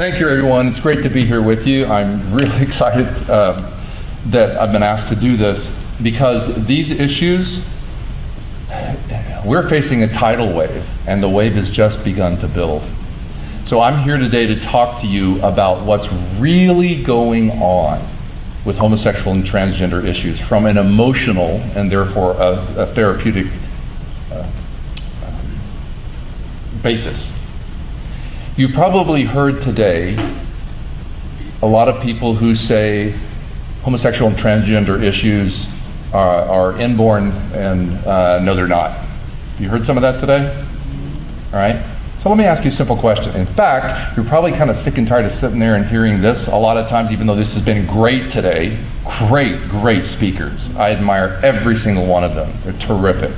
Thank you, everyone. It's great to be here with you. I'm really excited that I've been asked to do this because these issues, we're facing a tidal wave, and the wave has just begun to build. So I'm here today to talk to you about what's really going on with homosexual and transgender issues from an emotional and therefore a therapeutic basis. You probably heard today a lot of people who say homosexual and transgender issues are inborn, and no, they're not. You heard some of that today? All right. So let me ask you a simple question. In fact, you're probably kind of sick and tired of sitting there and hearing this a lot of times, even though this has been great today. Great speakers. I admire every single one of them. They're terrific.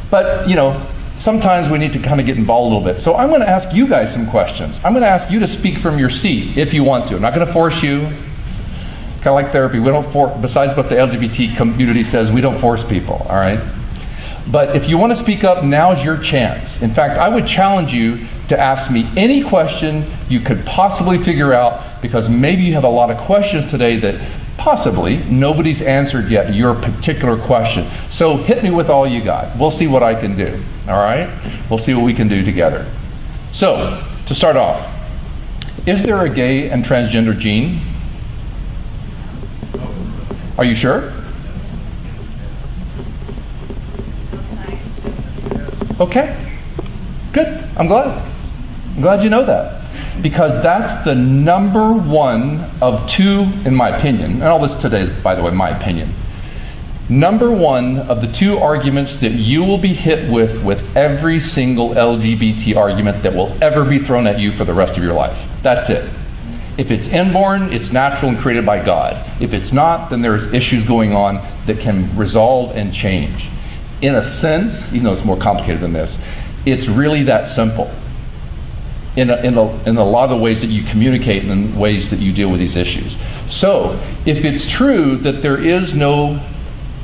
But, you know, sometimes we need to kind of get involved a little bit. So I'm going to ask you guys some questions. I'm going to ask you to speak from your seat if you want to. I'm not going to force you. Kind of like therapy. We don't force, besides what the LGBT community says, we don't force people, all right? But if you want to speak up, now's your chance. In fact, I would challenge you to ask me any question you could possibly figure out, because maybe you have a lot of questions today that possibly nobody's answered yet your particular question. So hit me with all you got. We'll see what I can do, all right? We'll see what we can do together. So, to start off, is there a gay and transgender gene? Are you sure? Okay, good. I'm glad you know that, because that's the number one of two, in my opinion, and all this today is, by the way, my opinion. Number one of the two arguments that you will be hit with every single LGBT argument that will ever be thrown at you for the rest of your life. That's it. If it's inborn, it's natural and created by God. If it's not, then there's issues going on that can resolve and change. In a sense, even though it's more complicated than this, it's really that simple in a lot of the ways that you communicate and the ways that you deal with these issues. So, if it's true that there is no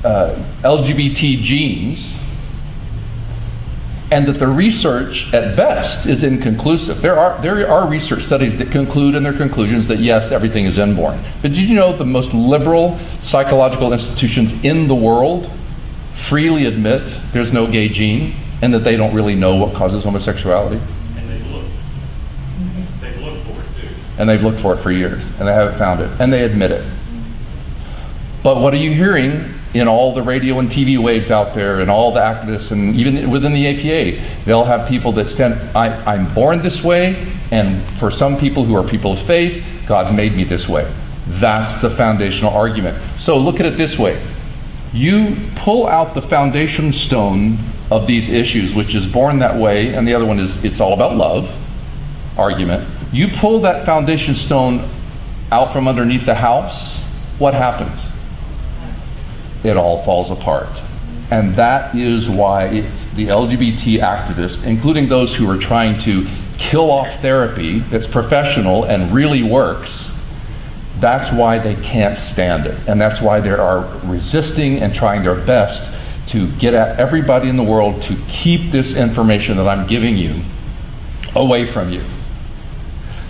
LGBT genes, and that the research at best is inconclusive, there are research studies that conclude in their conclusions that yes, everything is inborn. But did you know the most liberal psychological institutions in the world freely admit there's no gay gene and that they don't really know what causes homosexuality? And they've looked for it too. And they've looked for it for years and they haven't found it, and they admit it. But what are you hearing in all the radio and TV waves out there and all the activists, and even within the APA, they'll have people that stand, I'm born this way, and for some people who are people of faith, God made me this way. That's the foundational argument. So look at it this way. You pull out the foundation stone of these issues, which is born that way, and the other one is it's all about love argument. You pull that foundation stone out from underneath the house, what happens? It all falls apart. And that is why the LGBT activists, including those who are trying to kill off therapy that's professional and really works, that's why they can't stand it. And that's why they are resisting and trying their best to get at everybody in the world to keep this information that I'm giving you away from you.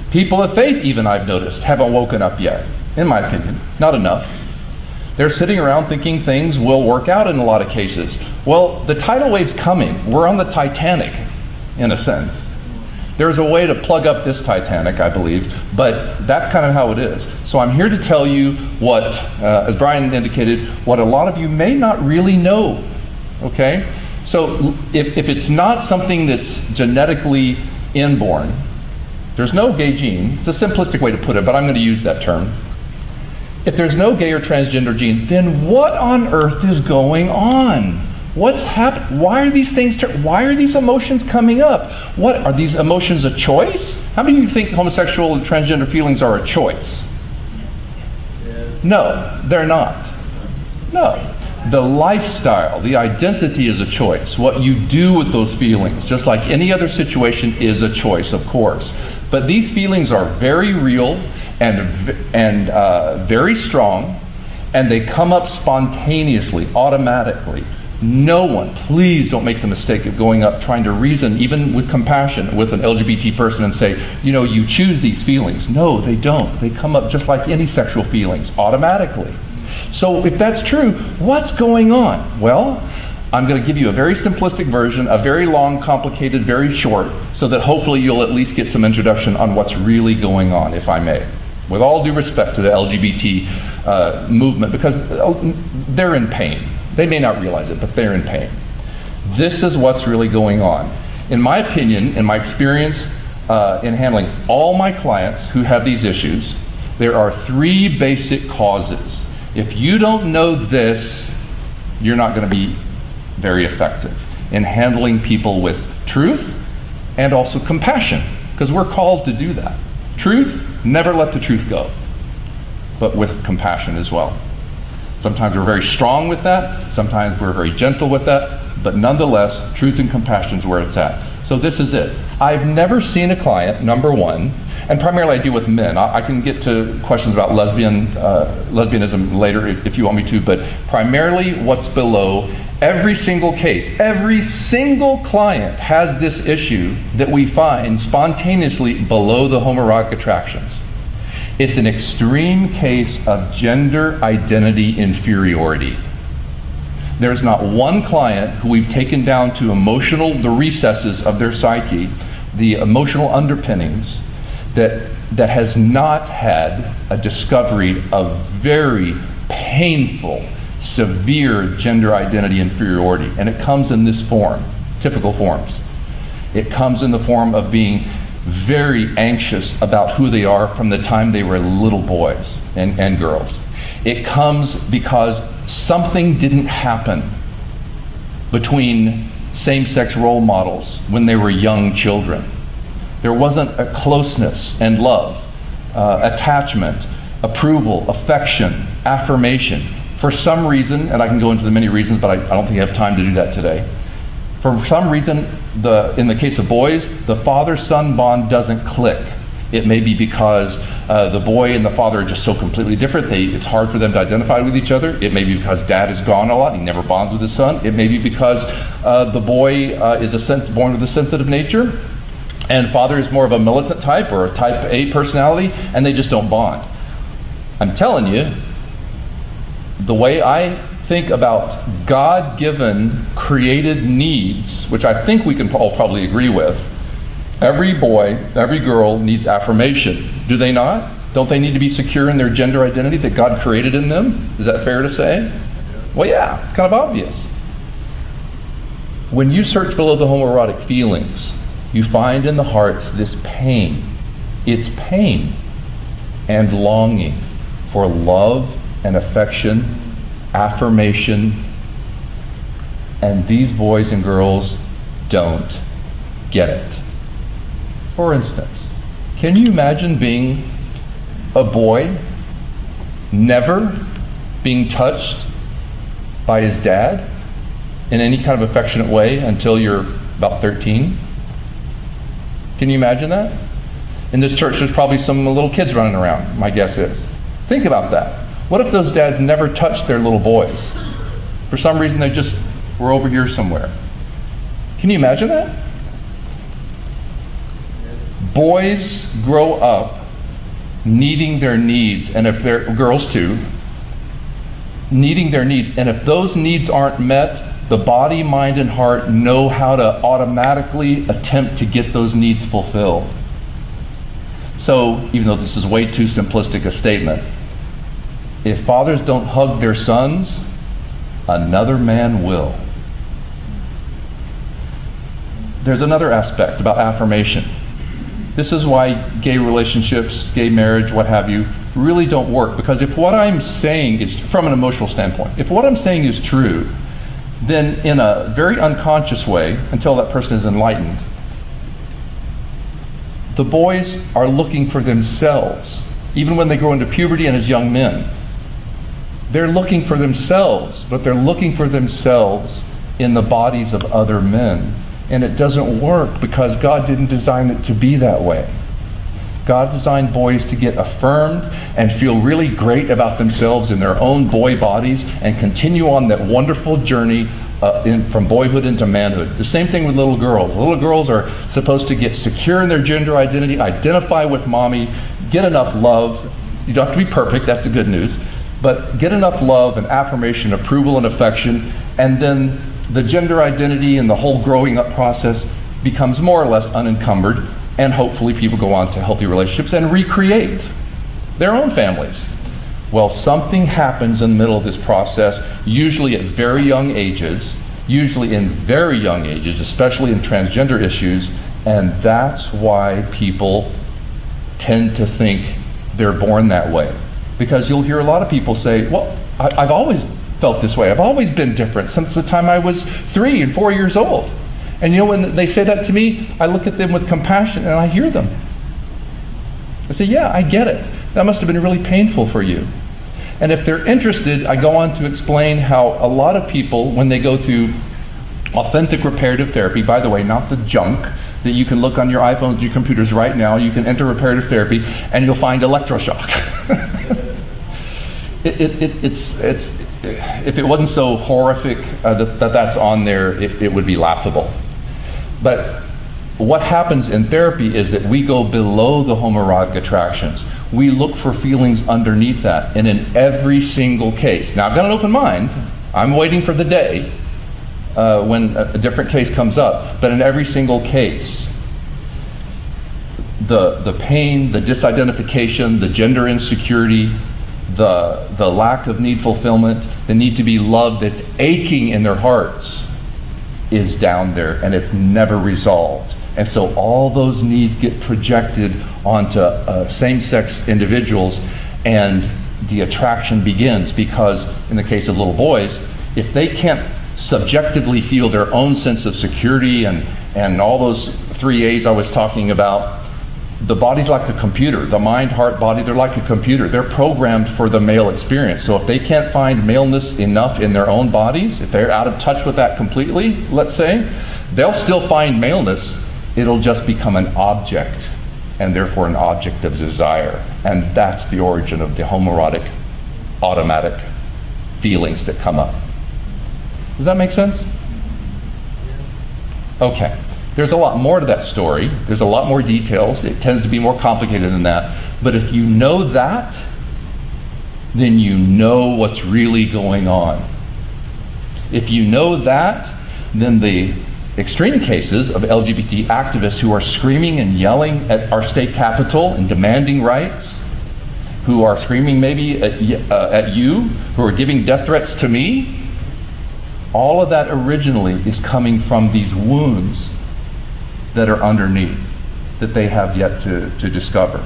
People of faith, even I've noticed, haven't woken up yet, in my opinion. Not enough. They're sitting around thinking things will work out in a lot of cases. Well, the tidal wave's coming. We're on the Titanic, in a sense. There's a way to plug up this Titanic, I believe, but that's kind of how it is. So I'm here to tell you what, as Brian indicated, what a lot of you may not really know, okay? So if it's not something that's genetically inborn, there's no gay gene. It's a simplistic way to put it, but I'm going to use that term. If there's no gay or transgender gene, then what on earth is going on? What's happened? Why are these things, why are these emotions coming up? What, are these emotions a choice? How many of you think homosexual and transgender feelings are a choice? No, they're not. No. The lifestyle, the identity is a choice. What you do with those feelings, just like any other situation, is a choice, of course. But these feelings are very real and very strong, and they come up spontaneously, automatically. No one, please don't make the mistake of going up trying to reason, even with compassion, with an LGBT person and say, you know, you choose these feelings. No, they don't. They come up just like any sexual feelings, automatically. So if that's true, what's going on? Well, I'm going to give you a very simplistic version, a very long, complicated, very short, so that hopefully you'll at least get some introduction on what's really going on, if I may. With all due respect to the LGBT movement, because they're in pain. They may not realize it, but they're in pain. This is what's really going on. In my opinion, in my experience in handling all my clients who have these issues, there are 3 basic causes. If you don't know this, you're not going to be very effective in handling people with truth and also compassion, because we're called to do that. Truth, never let the truth go, but with compassion as well. Sometimes we're very strong with that, sometimes we're very gentle with that, but nonetheless, truth and compassion is where it's at. So this is it. I've never seen a client, number one, and primarily I deal with men. I can get to questions about lesbianism later if you want me to, but primarily what's below every single case. Every single client has this issue that we find spontaneously below the homoerotic attractions. It's an extreme case of gender identity inferiority. There's not one client who we've taken down to the recesses of their psyche, the emotional underpinnings, that has not had a discovery of very painful, severe gender identity inferiority. And it comes in this form, typical forms. It comes in the form of being very anxious about who they are from the time they were little boys and girls. It comes because something didn't happen between same-sex role models when they were young children. There wasn't a closeness and love, attachment, approval, affection, affirmation. For some reason, and I can go into the many reasons, but I don't think I have time to do that today. For some reason, in the case of boys, the father-son bond doesn't click. It may be because the boy and the father are just so completely different, it's hard for them to identify with each other. It may be because dad is gone a lot, he never bonds with his son. It may be because the boy is born with a sensitive nature, and father is more of a militant type or a type A personality, and they just don't bond. I'm telling you, the way I think about God-given created needs, which I think we can all probably agree with, every boy, every girl needs affirmation. Do they not? Don't they need to be secure in their gender identity that God created in them? Is that fair to say? Well, yeah, it's kind of obvious. When you search below the homoerotic feelings, you find in the hearts this pain. It's pain and longing for love and affection, affirmation, and these boys and girls don't get it. For instance, can you imagine being a boy, never being touched by his dad in any kind of affectionate way until you're about 13? Can you imagine that? In this church, there's probably some little kids running around, my guess is. Think about that. What if those dads never touched their little boys? For some reason, they just were over here somewhere. Can you imagine that? Boys grow up needing their needs, and if they're girls too, needing their needs, and if those needs aren't met, the body, mind, and heart know how to automatically attempt to get those needs fulfilled. So, even though this is way too simplistic a statement, if fathers don't hug their sons, another man will. There's another aspect about affirmation. This is why gay relationships, gay marriage, what have you, really don't work. Because if what I'm saying is, from an emotional standpoint, if what I'm saying is true, then in a very unconscious way, until that person is enlightened, the boys are looking for themselves, even when they grow into puberty and as young men. They're looking for themselves, but they're looking for themselves in the bodies of other men. And it doesn't work because God didn't design it to be that way. God designed boys to get affirmed and feel really great about themselves in their own boy bodies and continue on that wonderful journey from boyhood into manhood. The same thing with little girls. Little girls are supposed to get secure in their gender identity, identify with mommy, get enough love. You don't have to be perfect, that's the good news, but get enough love and affirmation, approval and affection, and then the gender identity and the whole growing up process becomes more or less unencumbered, and hopefully people go on to healthy relationships and recreate their own families. Well, something happens in the middle of this process, usually at very young ages, especially in transgender issues, and that's why people tend to think they're born that way. Because you'll hear a lot of people say, well, I've always felt this way. I've always been different since the time I was 3 and 4 years old. And you know, when they say that to me, I look at them with compassion and I hear them. I say, yeah, I get it. That must have been really painful for you. And if they're interested, I go on to explain how a lot of people, when they go through authentic reparative therapy, by the way, not the junk that you can look on your iPhones and your computers right now, you can enter reparative therapy and you'll find electroshock. If it wasn't so horrific that's on there, it would be laughable. But what happens in therapy is that we go below the homoerotic attractions. We look for feelings underneath that. And in every single case, now I've got an open mind, I'm waiting for the day when a different case comes up, but in every single case, the pain, the disidentification, the gender insecurity, the lack of need fulfillment, the need to be loved that's aching in their hearts is down there, and it's never resolved. And so all those needs get projected onto same-sex individuals, and the attraction begins, because in the case of little boys, if they can't subjectively feel their own sense of security and all those 3 A's I was talking about, the body's like a computer. The mind, heart, body, they're like a computer. They're programmed for the male experience. So if they can't find maleness enough in their own bodies, if they're out of touch with that completely, let's say, they'll still find maleness. It'll just become an object, and therefore an object of desire. And that's the origin of the homoerotic, automatic feelings that come up. Does that make sense? Okay. There's a lot more to that story. There's a lot more details. It tends to be more complicated than that. But if you know that, then you know what's really going on. If you know that, then the extreme cases of LGBT activists who are screaming and yelling at our state capitol and demanding rights, who are screaming maybe at you, who are giving death threats to me, all of that originally is coming from these wounds that are underneath, that they have yet to discover.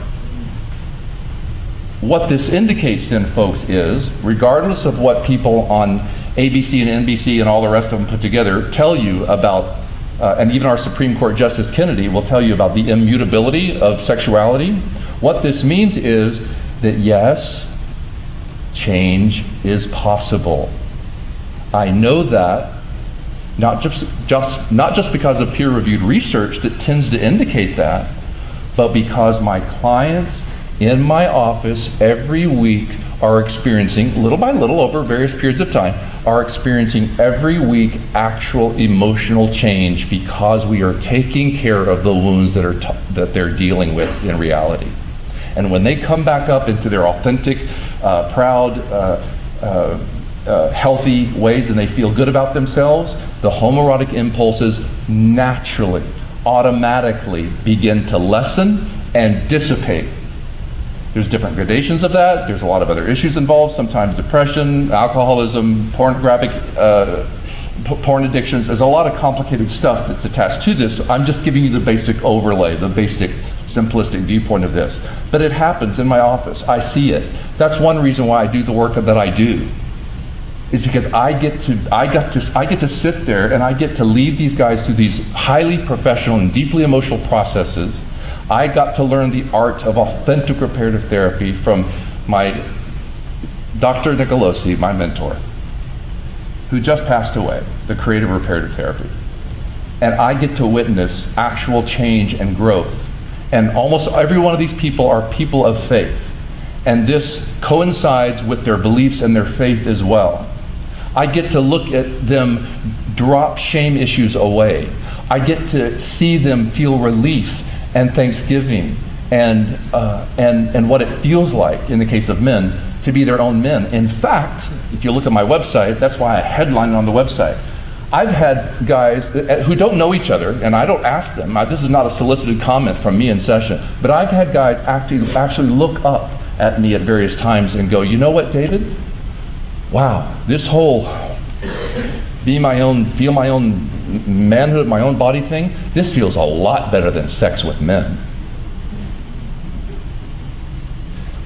What this indicates then, folks, is regardless of what people on ABC and NBC and all the rest of them put together tell you about, and even our Supreme Court Justice Kennedy will tell you about the immutability of sexuality, what this means is that yes, change is possible. I know that not just because of peer-reviewed research that tends to indicate that, but because my clients in my office every week are experiencing, little by little over various periods of time, are experiencing every week actual emotional change because we are taking care of the wounds that they're dealing with in reality. And when they come back up into their authentic, proud, healthy ways and they feel good about themselves, the homoerotic impulses naturally, automatically begin to lessen and dissipate. There's different gradations of that. There's a lot of other issues involved, sometimes depression, alcoholism, pornographic, porn addictions. There's a lot of complicated stuff that's attached to this. I'm just giving you the basic overlay, the basic simplistic viewpoint of this. But it happens in my office. I see it. That's one reason why I do the work that I do, is because I get to sit there and I get to lead these guys through these highly professional and deeply emotional processes. I got to learn the art of authentic reparative therapy from my Dr. Nicolosi, my mentor, who just passed away, the creator of reparative therapy. And I get to witness actual change and growth. And almost every one of these people are people of faith. And this coincides with their beliefs and their faith as well. I get to look at them drop shame issues away. I get to see them feel relief and thanksgiving and what it feels like, in the case of men, to be their own men. In fact, if you look at my website, that's why I headline it on the website. I've had guys who don't know each other, and I don't ask them. This is not a solicited comment from me in session, but I've had guys actually look up at me at various times and go, you know what, David? Wow, this whole be my own, feel my own manhood, my own body thing, this feels a lot better than sex with men.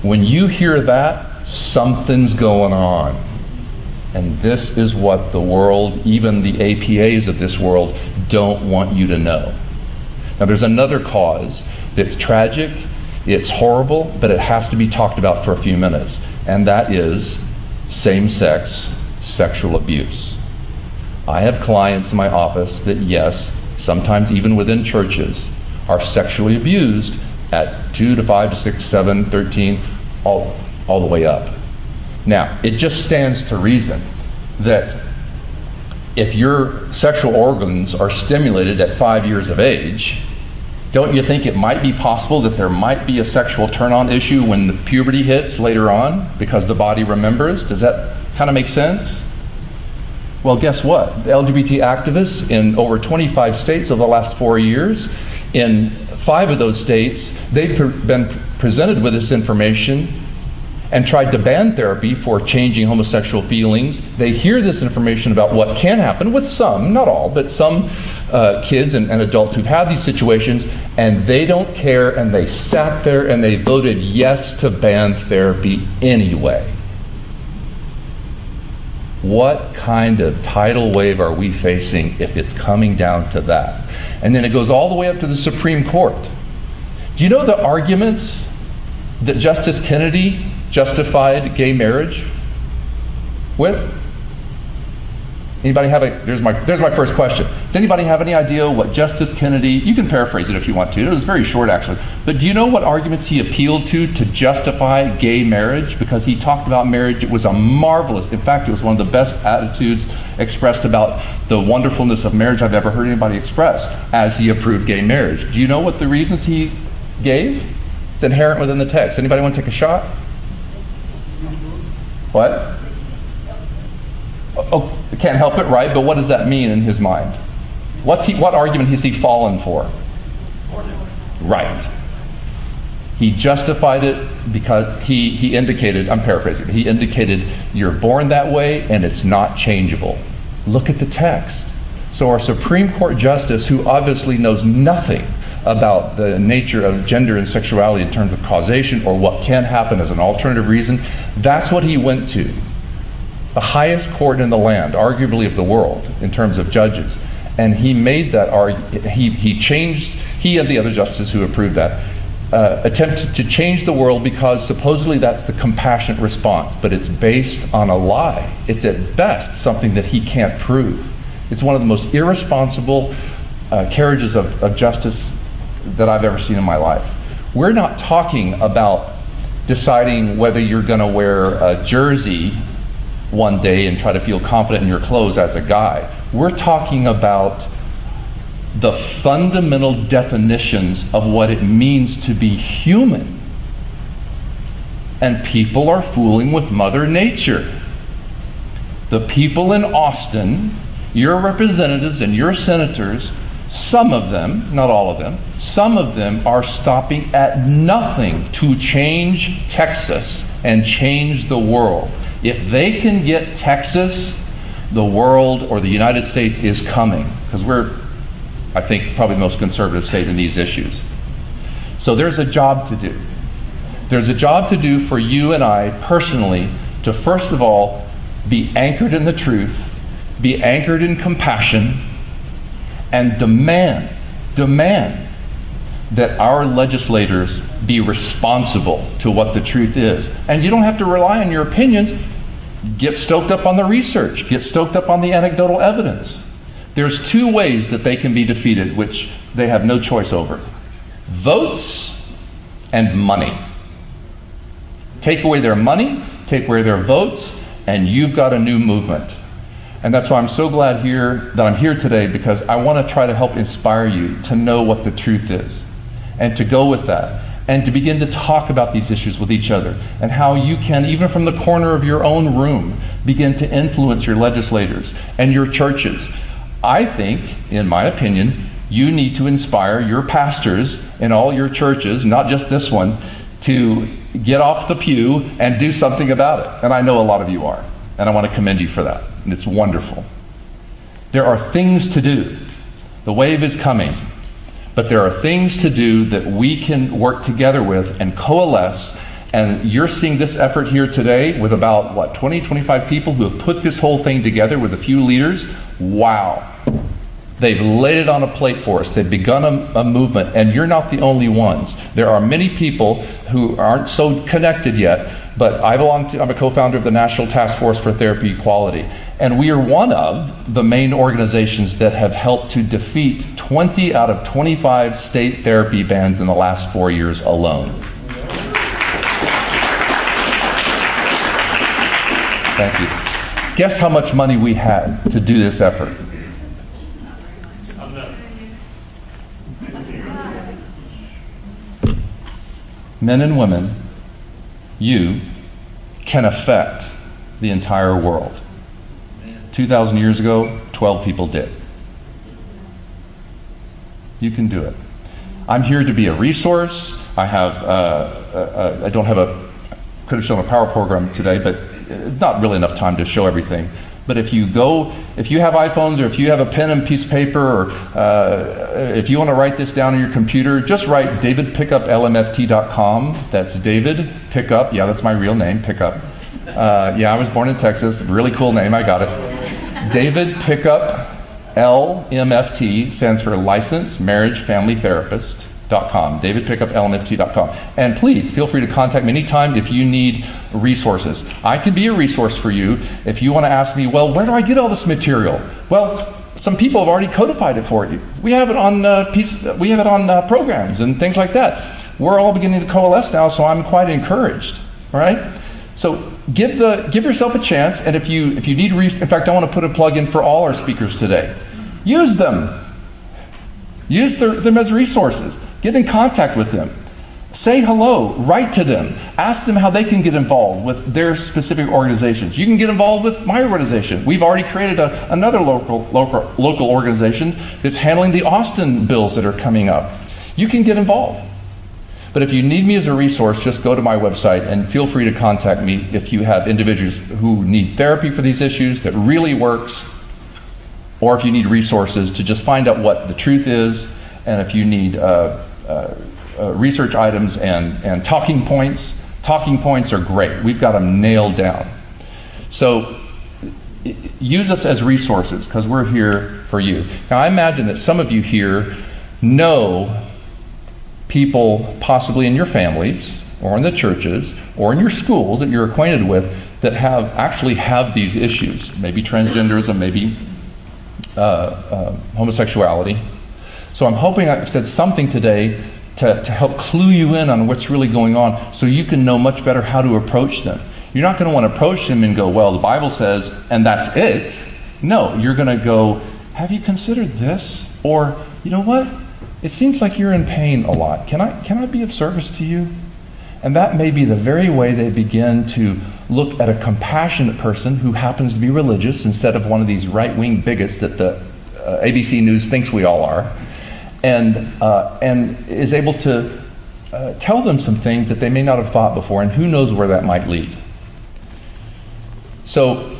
When you hear that, something's going on. And this is what the world, even the APAs of this world, don't want you to know. Now there's another cause that's tragic, it's horrible, but it has to be talked about for a few minutes. And that is same-sex sexual abuse. I have clients in my office that, yes, sometimes even within churches, are sexually abused at 2 to 5 to 6, 7, 13, all the way up. Now, it just stands to reason that if your sexual organs are stimulated at 5 years of age, don't you think it might be possible that there might be a sexual turn-on issue when the puberty hits later on because the body remembers? Does that kind of make sense? Well, guess what? The LGBT activists in over 25 states over the last 4 years, in 5 of those states, they've been presented with this information and tried to ban therapy for changing homosexual feelings. They hear this information about what can happen with some, not all, but some kids and adults who've had these situations, and they don't care, and they sat there and they voted yes to ban therapy anyway. What kind of tidal wave are we facing if it's coming down to that? And then it goes all the way up to the Supreme Court. Do you know the arguments that Justice Kennedy justified gay marriage with? Anybody have there's my first question. Does anybody have any idea what Justice Kennedy, you can paraphrase it if you want to, it was very short actually, but do you know what arguments he appealed to justify gay marriage? Because he talked about marriage, it was a marvelous, in fact it was one of the best attitudes expressed about the wonderfulness of marriage I've ever heard anybody express as he approved gay marriage. Do you know what the reasons he gave? It's inherent within the text. Anybody want to take a shot? What? Oh, can't help it, right? But what does that mean in his mind? What argument has he fallen for? Right. He justified it because he indicated, I'm paraphrasing, he indicated you're born that way and it's not changeable. Look at the text. So our Supreme Court Justice, who obviously knows nothing about the nature of gender and sexuality in terms of causation or what can happen as an alternative reason, that's what he went to. The highest court in the land, arguably of the world, in terms of judges. And he made that argument, he and the other justices who approved that, attempted to change the world because supposedly that's the compassionate response, but it's based on a lie. It's at best something that he can't prove. It's one of the most irresponsible carriages of justice that I've ever seen in my life. We're not talking about deciding whether you're going to wear a jersey one day and try to feel confident in your clothes as a guy. We're talking about the fundamental definitions of what it means to be human. And people are fooling with Mother Nature. The people in Austin, your representatives and your senators, some of them, not all of them, some of them are stopping at nothing to change Texas and change the world. If they can get Texas, the world or the United States is coming, because we're, I think, probably the most conservative state in these issues. So there's a job to do. There's a job to do for you and I personally to, first of all, be anchored in the truth, be anchored in compassion, and demand that our legislators be responsible to what the truth is. And you don't have to rely on your opinions. Get stoked up on the research. Get stoked up on the anecdotal evidence. There's 2 ways that they can be defeated, which they have no choice over. Votes and money. Take away their money, take away their votes, and you've got a new movement. And that's why I'm so glad that I'm here today, because I want to try to help inspire you to know what the truth is and to go with that and to begin to talk about these issues with each other and how you can, even from the corner of your own room, begin to influence your legislators and your churches. I think, in my opinion, you need to inspire your pastors in all your churches, not just this one, to get off the pew and do something about it. And I know a lot of you are, and I want to commend you for that. And it's wonderful. There are things to do. The wave is coming. But there are things to do that we can work together with and coalesce. And you're seeing this effort here today with about, 20, 25 people who have put this whole thing together with a few leaders. Wow. They've laid it on a plate for us. They've begun a movement, and you're not the only ones. There are many people who aren't so connected yet, but I'm a co-founder of the National Task Force for Therapy Equality, and we are one of the main organizations that have helped to defeat 20 out of 25 state therapy bans in the last 4 years alone. Thank you. Guess how much money we had to do this effort? Men and women, you can affect the entire world. 2,000 years ago, 12 people did. You can do it. I'm here to be a resource. I don't have could have shown a power program today, but not really enough time to show everything. But if you have iPhones, or if you have a pen and piece of paper, or if you want to write this down on your computer, just write davidpickuplmft.com. That's David Pickup. Yeah, that's my real name, Pickup. Yeah, I was born in Texas. Really cool name. I got it. David Pickup LMFT stands for Licensed Marriage Family Therapist. davidpickuplmft.com. And please feel free to contact me anytime if you need resources. I can be a resource for you if you want to ask me, well, where do I get all this material? Well, some people have already codified it for you. We have it on programs and things like that. We're all beginning to coalesce now, so I'm quite encouraged. All right? So give yourself a chance, and if you need in fact, I want to put a plug in for all our speakers today. Use them. Use them as resources. Get in contact with them. Say hello. Write to them. Ask them how they can get involved with their specific organizations. You can get involved with my organization. We've already created another local organization that's handling the Austin bills that are coming up. You can get involved. But if you need me as a resource, just go to my website and feel free to contact me if you have individuals who need therapy for these issues that really works, or if you need resources to just find out what the truth is, and if you need research items and talking points. Talking points are great. We've got them nailed down. So use us as resources, because we're here for you. Now, I imagine that some of you here know people possibly in your families or in the churches or in your schools that you're acquainted with that actually have these issues, maybe transgenderism, maybe homosexuality. So I'm hoping I've said something today to help clue you in on what's really going on, so you can know much better how to approach them. You're not going to want to approach them and go, well, the Bible says, and that's it. No, you're going to go, have you considered this? Or, you know what? It seems like you're in pain a lot. Can I be of service to you? And that may be the very way they begin to look at a compassionate person who happens to be religious instead of one of these right-wing bigots that the ABC News thinks we all are, and is able to tell them some things that they may not have thought before, and who knows where that might lead. So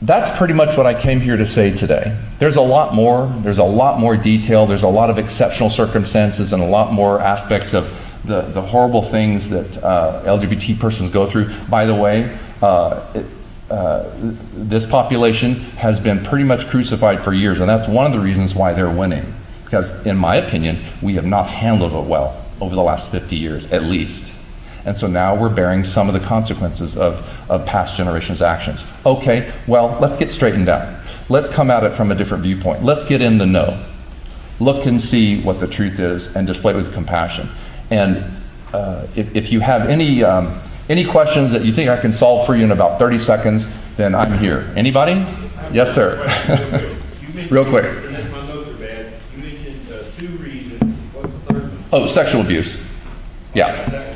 that's pretty much what I came here to say today. There's a lot more. There's a lot more detail. There's a lot of exceptional circumstances and a lot more aspects of the horrible things that LGBT persons go through. By the way, this population has been pretty much crucified for years, and that's one of the reasons why they're winning. Because, in my opinion, we have not handled it well over the last 50 years, at least. And so now we're bearing some of the consequences of past generations' actions. Okay, well, let's get straightened out. Let's come at it from a different viewpoint. Let's get in the know. Look and see what the truth is and display it with compassion. And if you have any questions that you think I can solve for you in about 30 seconds, then I'm here. Anybody? Yes, sir. You Real quick. Unless my notes are bad, you mentioned 2 reasons. What's the third one? Oh, sexual abuse. Yeah.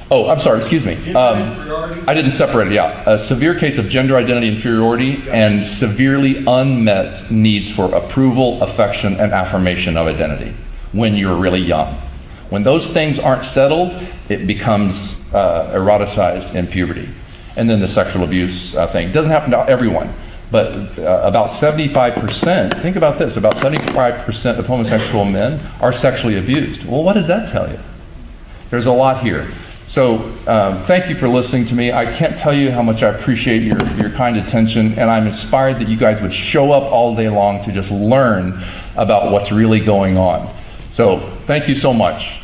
Oh, I'm sorry, excuse me. I didn't separate it, yeah. A severe case of gender identity inferiority and severely unmet needs for approval, affection, and affirmation of identity when you're really young. When those things aren't settled, it becomes eroticized in puberty. And then the sexual abuse thing. It doesn't happen to everyone, but about 75%, think about this, about 75% of homosexual men are sexually abused. Well, what does that tell you? There's a lot here. So thank you for listening to me. I can't tell you how much I appreciate your kind attention, and I'm inspired that you guys would show up all day long to just learn about what's really going on. So thank you so much.